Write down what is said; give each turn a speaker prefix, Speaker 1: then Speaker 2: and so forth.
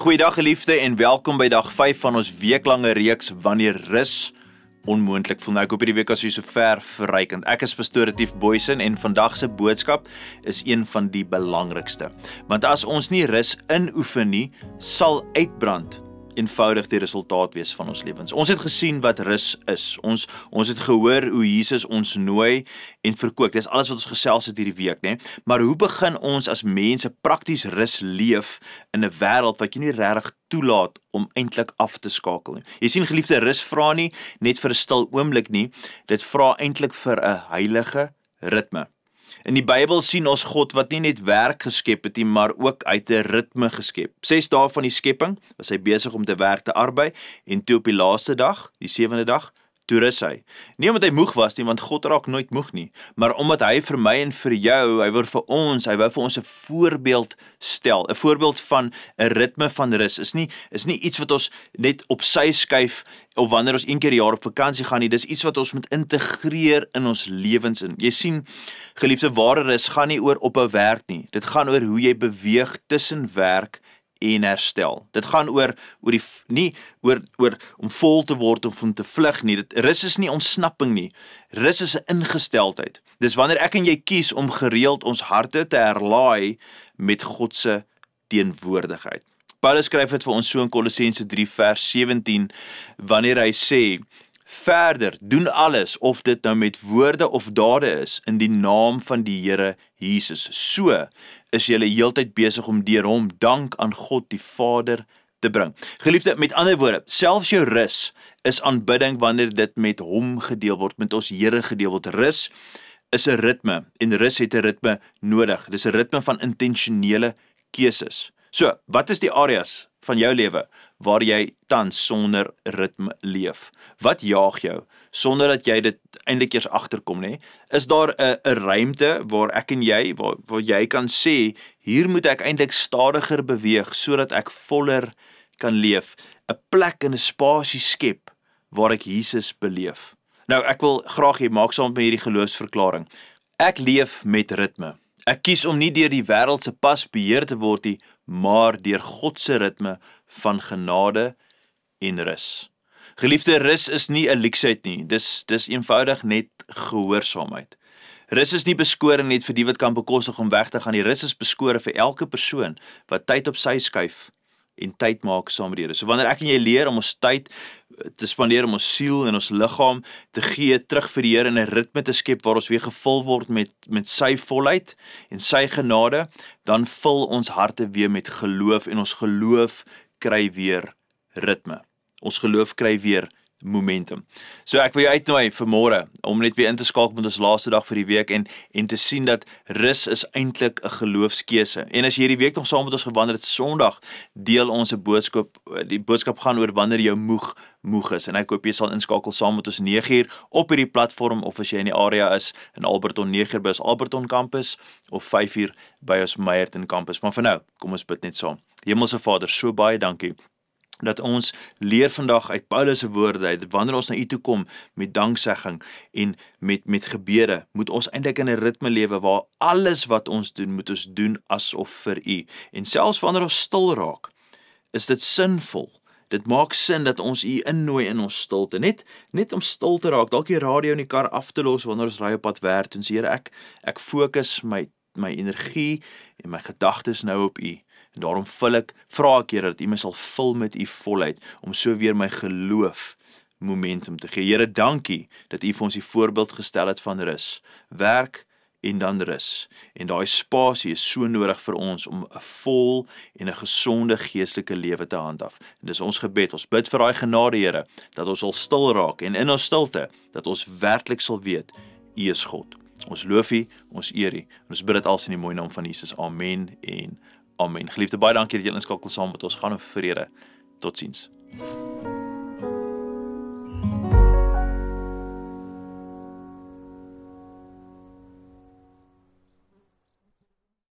Speaker 1: Goeiedag geliefde en welkom by dag 5 van ons weeklange reeks Wanneer rus onmoontlik voel. Nou ek hoop hierdie week as jy so ver verrykend. Ek is pastoor Retief Boysen en vandag se boodskap is een van die belangrikste. Want as ons nie rus inoefen nie, sal uitbrand eenvoudig die resultaat wees van ons lewens. Ons het gesien wat rus is. Ons het gehoor hoe Jesus ons nooi en verkoop. Dis alles wat ons gesels het hierdie week, né? Maar hoe begin ons as mense prakties rus leef in 'n wêreld wat jy nie regtig toelaat om eintlik af te skakel nie? Jy sien geliefde, rus vra nie net vir 'n stil oomblik nie. Dit vra eintlik vir 'n heilige ritme. In die Bybel sien ons God wat nie net werk geskep het nie, maar ook uit 'n ritme geskep. 6 dae van die skepping was hy besig om te werk te arbei en toe op die laaste dag, die 7de dag, toe rus hy. Nie omdat hy moeg was nie, want God raak nooit moeg nie, maar omdat hy vir my en vir jou, hy wou vir ons 'n voorbeeld stel. 'n Voorbeeld van 'n ritme van rus is nie iets wat ons net op sy skuif of wanneer ons een keer per jaar op vakansie gaan nie. Dis iets wat ons moet integreer in ons lewens in. Jy sien, geliefde, ware rus gaan nie oor ophou werk nie. Dit gaan oor hoe jy beweeg tussen werk en herstel. Dit gaan nie oor om vol te word of om te vlug nie. Rus is nie ontsnapping nie. Rus is 'n ingesteldheid. Dis wanneer ek en jy kies om gereeld ons harte te herlaai met God se teenwoordigheid. Paulus skryf dit vir ons so in Kolossense 3 vers 17, wanneer hy sê, verder, doen alles, of dit nou met woorde of dade is, in die naam van die Here Jesus. So is julle heeltyd besig om deur hom dank aan God die Vader te bring. Geliefde, met ander woorde, selfs jou rus is aanbidding wanneer dit met hom gedeel word, met ons Here gedeel word. Rus is 'n ritme en rus het 'n ritme nodig. Dis 'n ritme van intentionele keuses. So, wat is die areas van jou lewe waar jy tans sonder ritme leef? Wat jaag jou sonder dat jy dit eintlik eers agterkom, nê? Is daar 'n ruimte waar ek en jy waar jy kan sê, hier moet ek eintlik stadiger beweeg sodat ek voller kan leef, 'n plek en 'n spasie skep waar ek Jesus beleef. Nou, ek wil graag hê maak saam met my hierdie geloofsverklaring. Ek leef met ritme. Ek kies om nie deur die wêreld se pas beheer te word nie, maar deur God se ritme van genade en rus. Geliefde, rus is nie 'n luksheid nie, dis eenvoudig net gehoorsaamheid. Rus is nie beskore net vir die wat kan bekostig om weg te gaan nie. Rus is beskore vir elke persoon wat tyd op sy skuif en tyd maak saam met die Here. So wanneer ek en jy leer om ons tyd te spandeer om ons siel en ons liggaam te gee terug vir die Here in 'n ritme te skep waar ons weer gevul word met sy volheid en sy genade, dan vul ons harte weer met geloof en ons geloof kry weer ritme. Ons geloof kry weer momentum. So ek wil jou uitnooi vir môre om net weer in te skakel met ons laaste dag vir die week en te sien dat rus is eintlik 'n geloofskeuse. En as jy hierdie week nog saam met ons gewandel het, Sondag deel ons 'n boodskap. Die boodskap gaan oor wanneer jy moeg is. En ek hoop jy sal inskakel saam met ons 9uur op hierdie platform, of as jy in die area is in Alberton, 9uur by ons Alberton kampus of 5uur by ons Meyerton kampus. Maar vir nou, kom ons bid net saam. Hemelse Vader, so baie dankie dat ons leer vandag uit Paulus se woorde uit, wanneer ons na U toe kom met danksegging en met gebede, moet ons eintlik in 'n ritme lewe waar alles wat ons doen, moet ons doen asof vir U. En selfs wanneer ons stil raak, is dit sinvol. Dit maak sin dat ons U innooi in ons stilte, net om stil te raak, dalk die radio in die kar af te los wanneer ons ry op pad werk, en sê, Here, ek fokus my energie en my gedagtes nou op U. En daarom vra ek, Here, dat U my sal vul met U volheid, om so weer my geloof momentum te gee. Here, dankie dat U vir ons die voorbeeld gestel het van rus. Werk en dan rus. En daai spasie is so nodig vir ons om 'n vol en 'n gesonde geestelike lewe te handhaaf. En dis ons gebed. Ons bid vir daai genade, Here, dat ons sal stil raak en in ons stilte, dat ons werklik sal weet, U is God. Ons loof U, ons eer U. En ons bid dit als in die mooi naam van Jesus. Amen en amen. Geliefde, baie dankie dat julle inskakel saam met ons. Gaan in vrede. Totsiens.